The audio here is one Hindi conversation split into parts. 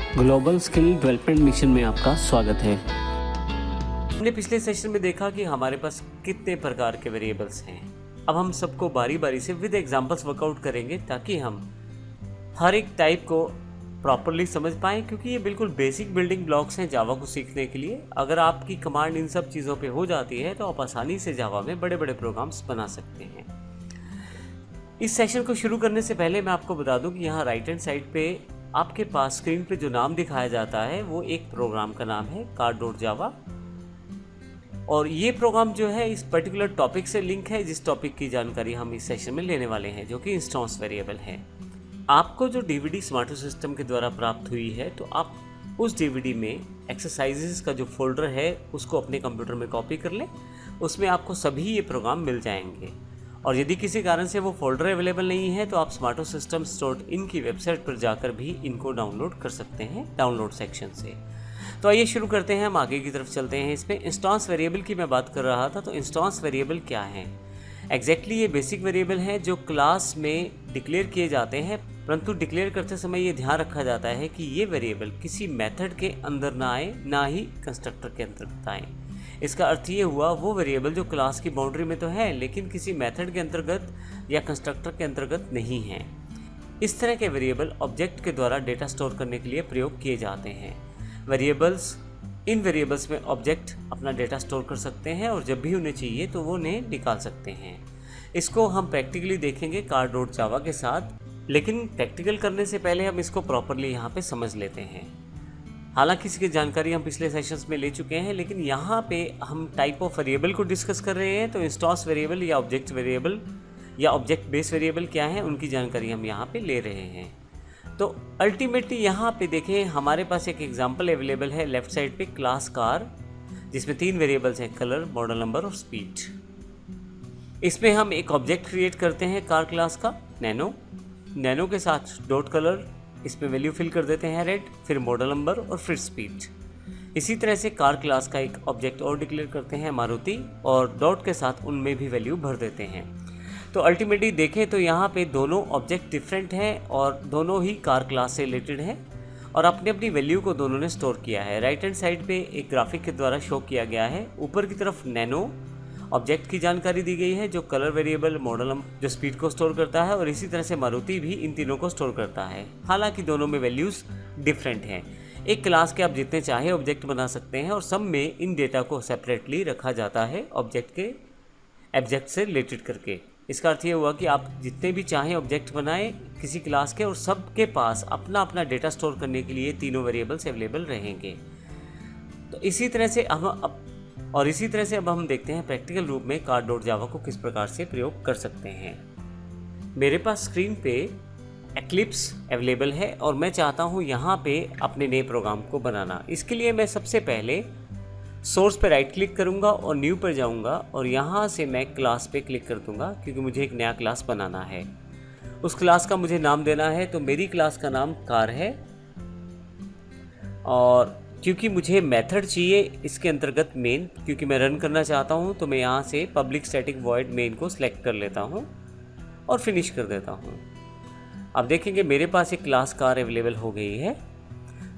ग्लोबल स्किल डेवलपमेंट मिशन में आपका स्वागत है। हमने पिछले सेशन में देखा कि हमारे पास कितने प्रकार के वेरिएबल्स हैं। अब हम सबको बारी बारी से विद एग्जांपल्स वर्कआउट करेंगे ताकि हम हर एक टाइप को प्रॉपरली समझ पाएँ, क्योंकि ये बिल्कुल बेसिक बिल्डिंग ब्लॉक्स हैं जावा को सीखने के लिए। अगर आपकी कमांड इन सब चीज़ों पे हो जाती है तो आप आसानी से जावा में बड़े बड़े प्रोग्राम्स बना सकते हैं। इस सेशन को शुरू करने से पहले मैं आपको बता दूं कि यहाँ राइट हैंड साइड पे आपके पास स्क्रीन पे जो नाम दिखाया जाता है वो एक प्रोग्राम का नाम है car.java। और ये प्रोग्राम जो है इस पर्टिकुलर टॉपिक से लिंक है, जिस टॉपिक की जानकारी हम इस सेशन में लेने वाले हैं, जो कि इंस्टेंस वेरिएबल है। आपको जो डीवीडी स्मार्टो सिस्टम के द्वारा प्राप्त हुई है, तो आप उस डीवीडी में एक्सरसाइजेस का जो फोल्डर है उसको अपने कंप्यूटर में कॉपी कर लें। उसमें आपको सभी ये प्रोग्राम मिल जाएंगे। और यदि किसी कारण से वो फोल्डर अवेलेबल नहीं है तो आप smartosystems.in की वेबसाइट पर जाकर भी इनको डाउनलोड कर सकते हैं डाउनलोड सेक्शन से। तो आइए शुरू करते हैं, हम आगे की तरफ चलते हैं। इसमें इंस्टेंस वेरिएबल की मैं बात कर रहा था। तो इंस्टेंस वेरिएबल क्या है? एग्जैक्टली ये बेसिक वेरिएबल हैं जो क्लास में डिक्लेयर किए जाते हैं, परंतु डिक्लेयर करते समय ये ध्यान रखा जाता है कि ये वेरिएबल किसी मेथड के अंदर ना आए, ना ही कंस्ट्रक्टर के अंतर्गत आए। इसका अर्थ ये हुआ वो वेरिएबल जो क्लास की बाउंड्री में तो है लेकिन किसी मेथड के अंतर्गत या कंस्ट्रक्टर के अंतर्गत नहीं है। इस तरह के वेरिएबल ऑब्जेक्ट के द्वारा डेटा स्टोर करने के लिए प्रयोग किए जाते हैं। इन वेरिएबल्स में ऑब्जेक्ट अपना डेटा स्टोर कर सकते हैं और जब भी उन्हें चाहिए तो वो उन्हें निकाल सकते हैं। इसको हम प्रैक्टिकली देखेंगे car.java के साथ, लेकिन प्रैक्टिकल करने से पहले हम इसको प्रॉपरली यहाँ पे समझ लेते हैं। हालांकि इसकी जानकारी हम पिछले सेशंस में ले चुके हैं, लेकिन यहाँ पे हम टाइप ऑफ वेरिएबल को डिस्कस कर रहे हैं। तो इंस्टेंस वेरिएबल या ऑब्जेक्ट वेरिएबल या ऑब्जेक्ट बेस वेरिएबल क्या है, उनकी जानकारी हम यहाँ पे ले रहे हैं। तो अल्टीमेटली यहाँ पे देखें, हमारे पास एक एग्जांपल अवेलेबल है लेफ्ट साइड पे, क्लास कार, जिसमें 3 वेरिएबल्स हैं, कलर, मॉडल नंबर और स्पीड। इसमें हम एक ऑब्जेक्ट क्रिएट करते हैं कार क्लास का, नैनो के साथ डॉट कलर, इसमें वैल्यू फिल कर देते हैं रेड, फिर मॉडल नंबर और फिर स्पीड। इसी तरह से कार क्लास का एक ऑब्जेक्ट और डिक्लेयर करते हैं मारुति, और डॉट के साथ उनमें भी वैल्यू भर देते हैं। तो अल्टीमेटली देखें तो यहाँ पे दोनों ऑब्जेक्ट डिफरेंट हैं और दोनों ही कार क्लास से रिलेटेड हैं और अपनी अपनी वैल्यू को दोनों ने स्टोर किया है। राइट हैंड साइड पे एक ग्राफिक के द्वारा शो किया गया है। ऊपर की तरफ नैनो ऑब्जेक्ट की जानकारी दी गई है, जो कलर वेरिएबल, मॉडल नंबर, जो स्पीड को स्टोर करता है, और इसी तरह से मारुति भी इन तीनों को स्टोर करता है। हालांकि दोनों में वैल्यूज़ डिफरेंट हैं। एक क्लास के आप जितने चाहे ऑब्जेक्ट बना सकते हैं और सब में इन डेटा को सेपरेटली रखा जाता है ऑब्जेक्ट से रिलेटेड करके। इसका अर्थ ये हुआ कि आप जितने भी चाहें ऑब्जेक्ट बनाएं किसी क्लास के, और सबके पास अपना अपना डेटा स्टोर करने के लिए तीनों वेरिएबल्स अवेलेबल रहेंगे। तो इसी तरह से अब हम देखते हैं प्रैक्टिकल रूप में car.java को किस प्रकार से प्रयोग कर सकते हैं। मेरे पास स्क्रीन पे एक्लिप्स अवेलेबल है और मैं चाहता हूँ यहाँ पे अपने नए प्रोग्राम को बनाना। इसके लिए मैं सबसे पहले सोर्स पे राइट क्लिक करूँगा और न्यू पर जाऊँगा और यहाँ से मैं क्लास पे क्लिक कर दूँगा, क्योंकि मुझे एक नया क्लास बनाना है। उस क्लास का मुझे नाम देना है, तो मेरी क्लास का नाम कार है। और क्योंकि मुझे मेथड चाहिए इसके अंतर्गत मेन, क्योंकि मैं रन करना चाहता हूँ, तो मैं यहाँ से पब्लिक स्टैटिक वॉइड मेन को सिलेक्ट कर लेता हूँ और फिनिश कर देता हूँ। अब देखेंगे मेरे पास एक क्लास कार अवेलेबल हो गई है,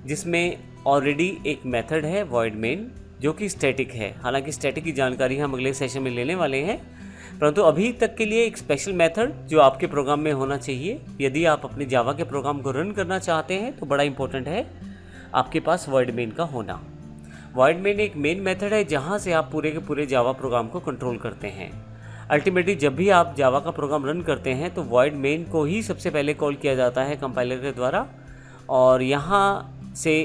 जिसमें ऑलरेडी एक मेथड है वॉइड मेन, जो कि स्टैटिक है। हालांकि स्टैटिक की जानकारी हम अगले सेशन में लेने वाले हैं, परंतु अभी तक के लिए एक स्पेशल मेथड जो आपके प्रोग्राम में होना चाहिए, यदि आप अपने जावा के प्रोग्राम को रन करना चाहते हैं, तो बड़ा इंपॉर्टेंट है आपके पास वॉइड मेन का होना। वॉइड मेन एक मेन मेथड है जहां से आप पूरे के पूरे जावा प्रोग्राम को कंट्रोल करते हैं। अल्टीमेटली जब भी आप जावा का प्रोग्राम रन करते हैं तो वॉइड मेन को ही सबसे पहले कॉल किया जाता है कंपाइलर के द्वारा, और यहाँ से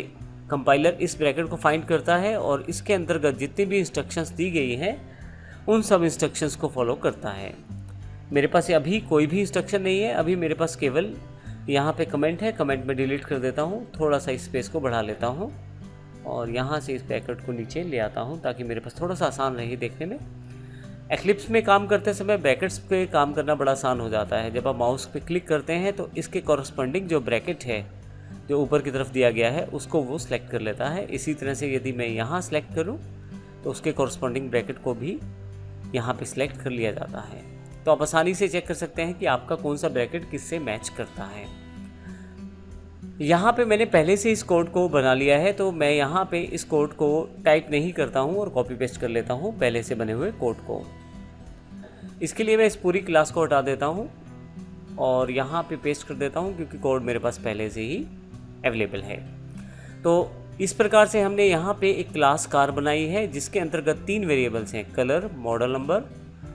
कंपाइलर इस ब्रैकेट को फाइंड करता है और इसके अंतर्गत जितनी भी इंस्ट्रक्शंस दी गई हैं उन सब इंस्ट्रक्शंस को फॉलो करता है। मेरे पास अभी कोई भी इंस्ट्रक्शन नहीं है, अभी मेरे पास केवल यहाँ पे कमेंट है। कमेंट में डिलीट कर देता हूँ, थोड़ा सा स्पेस को बढ़ा लेता हूँ और यहाँ से इस ब्रैकेट को नीचे ले आता हूँ ताकि मेरे पास थोड़ा सा आसान रहे देखने में। एक्लिप्स में काम करते समय ब्रैकेट्स पे काम करना बड़ा आसान हो जाता है। जब आप माउस पे क्लिक करते हैं तो इसके कॉरस्पॉन्डिंग जो ब्रैकेट है जो ऊपर की तरफ दिया गया है उसको वो सिलेक्ट कर लेता है। इसी तरह से यदि मैं यहाँ सेलेक्ट करूँ तो उसके कॉरस्पॉन्डिंग ब्रैकेट को भी यहाँ पे सिलेक्ट कर लिया जाता है। तो आप आसानी से चेक कर सकते हैं कि आपका कौन सा ब्रैकेट किससे मैच करता है। यहाँ पे मैंने पहले से इस कोड को बना लिया है, तो मैं यहाँ पे इस कोड को टाइप नहीं करता हूँ और कॉपी पेस्ट कर लेता हूँ पहले से बने हुए कोड को। इसके लिए मैं इस पूरी क्लास को हटा देता हूँ और यहाँ पे पेस्ट कर देता हूँ, क्योंकि कोड मेरे पास पहले से ही अवेलेबल है। तो इस प्रकार से हमने यहाँ पे एक क्लास कार बनाई है जिसके अंतर्गत 3 वेरिएबल्स हैं, कलर, मॉडल नंबर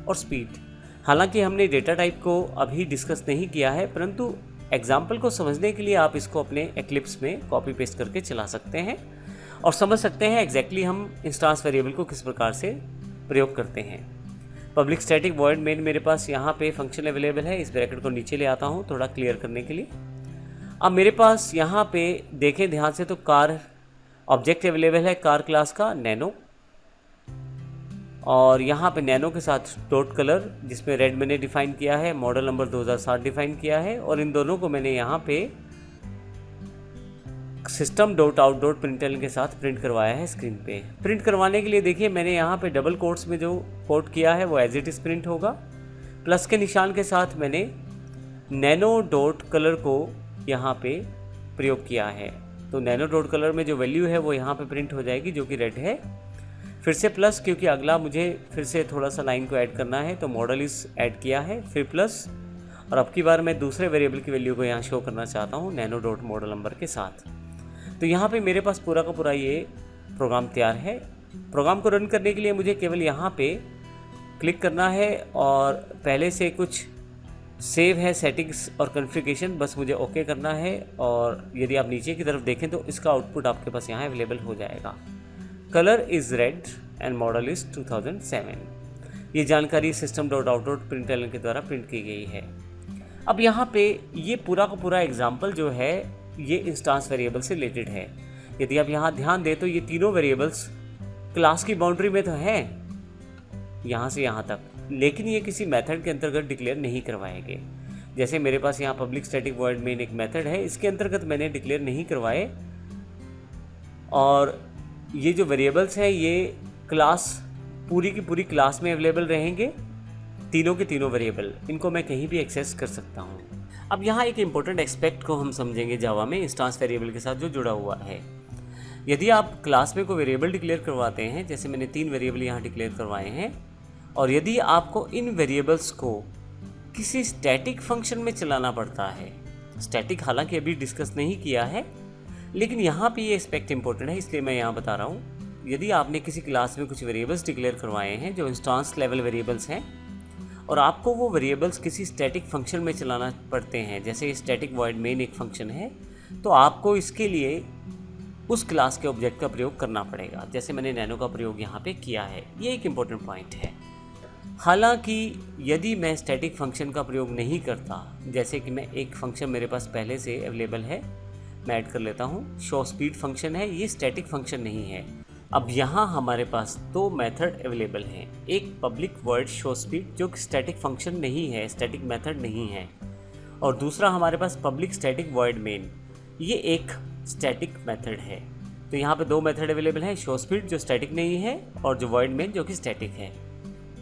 और स्पीड। हालांकि हमने डेटा टाइप को अभी डिस्कस नहीं किया है, परंतु एग्जाम्पल को समझने के लिए आप इसको अपने एक्लिप्स में कॉपी पेस्ट करके चला सकते हैं और समझ सकते हैं एग्जैक्टली हम इंस्टांस वेरिएबल को किस प्रकार से प्रयोग करते हैं। पब्लिक स्टैटिक वॉइड मेन मेरे पास यहाँ पे फंक्शन अवेलेबल है। इस ब्रैकेट को नीचे ले आता हूँ थोड़ा क्लियर करने के लिए। अब मेरे पास यहाँ पे देखें ध्यान से, तो कार ऑब्जेक्ट अवेलेबल है, कार क्लास का नैनो, और यहाँ पे नैनो के साथ डॉट कलर जिसमें रेड मैंने डिफाइन किया है, मॉडल नंबर 2007 डिफाइन किया है, और इन दोनों को मैंने यहाँ पे सिस्टम डॉट आउट डॉट प्रिंटल के साथ प्रिंट करवाया है स्क्रीन पे। प्रिंट करवाने के लिए देखिए मैंने यहाँ पे डबल कोट्स में जो कोट किया है वो एज इट इज प्रिंट होगा। प्लस के निशान के साथ मैंने नैनो डॉट कलर को यहाँ पे प्रयोग किया है, तो नैनो डॉट कलर में जो वैल्यू है वो यहाँ पे प्रिंट हो जाएगी जो कि रेड है। फिर से प्लस, क्योंकि अगला मुझे फिर से थोड़ा सा लाइन को ऐड करना है, तो मॉडल इस ऐड किया है, फिर प्लस, और अब की बार मैं दूसरे वेरिएबल की वैल्यू को यहाँ शो करना चाहता हूँ नैनो डॉट मॉडल नंबर के साथ। तो यहाँ पे मेरे पास पूरा का पूरा ये प्रोग्राम तैयार है। प्रोग्राम को रन करने के लिए मुझे केवल यहाँ पे क्लिक करना है और पहले से कुछ सेव है सेटिंग्स और कॉन्फ़िगरेशन, बस मुझे ओके करना है। और यदि आप नीचे की तरफ देखें तो इसका आउटपुट आपके पास यहाँ अवेलेबल हो जाएगा। Colour is red and model is 2007। ये जानकारी system dot out dot println के द्वारा प्रिंट की गई है। अब यहाँ पे ये पूरा का पूरा एग्जाम्पल जो है ये इंस्टांस वेरिएबल से रिलेटेड है। यदि आप यहाँ ध्यान दें तो ये तीनों वेरिएबल्स क्लास की बाउंड्री में तो हैं यहाँ से यहाँ तक, लेकिन ये किसी मेथड के अंतर्गत डिक्लेयर नहीं करवाए गए। जैसे मेरे पास यहाँ पब्लिक स्टैटिक वॉइड मेन एक मेथड है, इसके अंतर्गत मैंने डिक्लेयर नहीं करवाए, और ये जो वेरिएबल्स हैं ये क्लास पूरी की पूरी क्लास में अवेलेबल रहेंगे, तीनों के तीनों वेरिएबल, इनको मैं कहीं भी एक्सेस कर सकता हूँ। अब यहाँ एक इम्पोर्टेंट एस्पेक्ट को हम समझेंगे जावा में इंस्टांस वेरिएबल के साथ जो जुड़ा हुआ है। यदि आप क्लास में कोई वेरिएबल डिक्लेयर करवाते हैं, जैसे मैंने 3 वेरिएबल यहाँ डिक्लेयर करवाए हैं, और यदि आपको इन वेरिएबल्स को किसी स्टैटिक फंक्शन में चलाना पड़ता है, स्टैटिक हालांकि अभी डिस्कस नहीं किया है, लेकिन यहाँ पे ये एस्पेक्ट इंपॉर्टेंट है इसलिए मैं यहाँ बता रहा हूँ। यदि आपने किसी क्लास में कुछ वेरिएबल्स डिक्लेयर करवाए हैं जो इंस्टांस लेवल वेरिएबल्स हैं, और आपको वो वेरिएबल्स किसी स्टैटिक फंक्शन में चलाना पड़ते हैं, जैसे स्टैटिक वॉइड मेन एक फंक्शन है, तो आपको इसके लिए उस क्लास के ऑब्जेक्ट का प्रयोग करना पड़ेगा, जैसे मैंने नैनो का प्रयोग यहाँ पे किया है। ये एक इम्पोर्टेंट पॉइंट है। हालांकि यदि मैं स्टैटिक फंक्शन का प्रयोग नहीं करता, जैसे कि मैं एक फंक्शन मेरे पास पहले से अवेलेबल है, मैं ऐड कर लेता हूँ, शो स्पीड फंक्शन है, ये स्टैटिक फंक्शन नहीं है। अब यहाँ हमारे पास 2 मेथड अवेलेबल हैं, एक पब्लिक वर्ड शो स्पीड जो कि स्टैटिक फंक्शन नहीं है, स्टैटिक मेथड नहीं है, और दूसरा हमारे पास पब्लिक स्टैटिक वर्ड मेन, ये एक स्टैटिक मेथड है। तो यहाँ पे 2 मेथड अवेलेबल हैं, शो स्पीड जो स्टैटिक नहीं है और जो वर्ड मेन जो कि स्टैटिक है।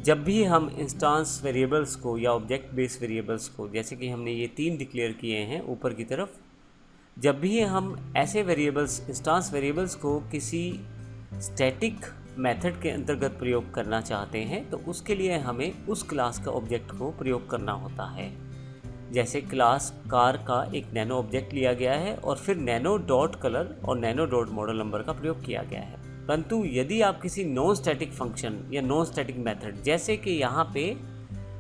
जब भी हम इंस्टांस वेरिएबल्स को या ऑब्जेक्ट बेस वेरिएबल्स को, जैसे कि हमने ये 3 डिक्लेयर किए हैं ऊपर की तरफ, जब भी हम ऐसे वेरिएबल्स इंस्टांस वेरिएबल्स को किसी स्टैटिक मेथड के अंतर्गत प्रयोग करना चाहते हैं, तो उसके लिए हमें उस क्लास का ऑब्जेक्ट को प्रयोग करना होता है। जैसे क्लास कार का एक नैनो ऑब्जेक्ट लिया गया है और फिर नैनो डॉट कलर और नैनो डॉट मॉडल नंबर का प्रयोग किया गया है। परंतु यदि आप किसी नॉन स्टैटिक फंक्शन या नॉन स्टैटिक मेथड, जैसे कि यहाँ पे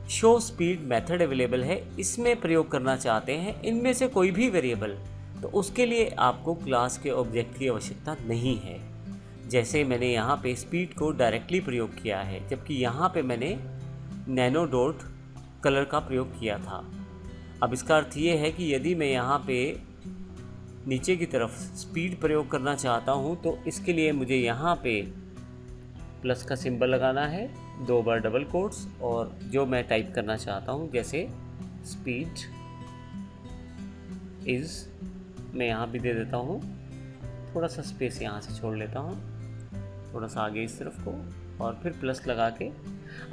शो स्पीड मेथड अवेलेबल है, इसमें प्रयोग करना चाहते हैं इनमें से कोई भी वेरिएबल, तो उसके लिए आपको क्लास के ऑब्जेक्ट की आवश्यकता नहीं है। जैसे मैंने यहाँ पे स्पीड को डायरेक्टली प्रयोग किया है, जबकि यहाँ पे मैंने नैनो डॉट कलर का प्रयोग किया था। अब इसका अर्थ ये है कि यदि मैं यहाँ पे नीचे की तरफ स्पीड प्रयोग करना चाहता हूँ, तो इसके लिए मुझे यहाँ पे प्लस का सिंबल लगाना है, 2 बार डबल कोट्स, और जो मैं टाइप करना चाहता हूँ, जैसे स्पीड इज़, मैं यहाँ भी दे देता हूँ, थोड़ा सा स्पेस यहाँ से छोड़ लेता हूँ, थोड़ा सा आगे इस तरफ को, और फिर प्लस लगा के।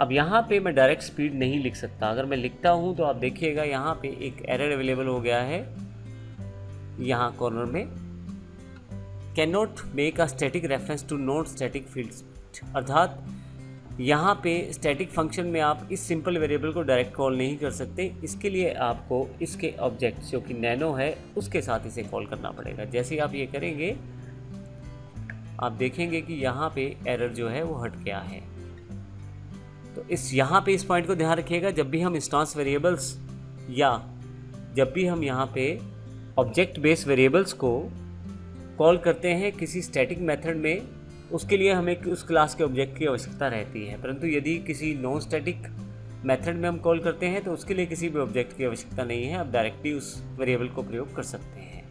अब यहाँ पे मैं डायरेक्ट स्पीड नहीं लिख सकता, अगर मैं लिखता हूँ तो आप देखिएगा यहाँ पे एक एरर अवेलेबल हो गया है, यहाँ कॉर्नर में can not make a static reference to non static fields, अर्थात यहाँ पे स्टैटिक फंक्शन में आप इस सिंपल वेरिएबल को डायरेक्ट कॉल नहीं कर सकते। इसके लिए आपको इसके ऑब्जेक्ट जो कि नैनो है उसके साथ इसे कॉल करना पड़ेगा। जैसे ही आप ये करेंगे आप देखेंगे कि यहाँ पे एरर जो है वो हट गया है। तो यहाँ पे इस पॉइंट को ध्यान रखिएगा, जब भी हम इंस्टेंस वेरिएबल्स या जब भी हम यहाँ पे ऑब्जेक्ट बेस्ड वेरिएबल्स को कॉल करते हैं किसी स्टैटिक मेथड में, उसके लिए हमें उस क्लास के ऑब्जेक्ट की आवश्यकता रहती है। परंतु यदि किसी नॉन स्टैटिक मेथड में हम कॉल करते हैं तो उसके लिए किसी भी ऑब्जेक्ट की आवश्यकता नहीं है, आप डायरेक्टली उस वेरिएबल को प्रयोग कर सकते हैं।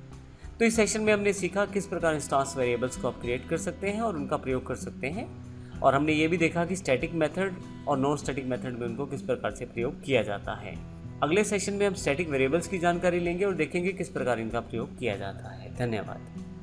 तो इस सेशन में हमने सीखा किस प्रकार इंस्टेंस वेरिएबल्स को आप क्रिएट कर सकते हैं और उनका प्रयोग कर सकते हैं, और हमने ये भी देखा कि स्टैटिक मेथड और नॉन स्टैटिक मेथड में उनको किस प्रकार से प्रयोग किया जाता है। अगले सेशन में हम स्टैटिक वेरिएबल्स की जानकारी लेंगे और देखेंगे किस प्रकार इनका प्रयोग किया जाता है। धन्यवाद।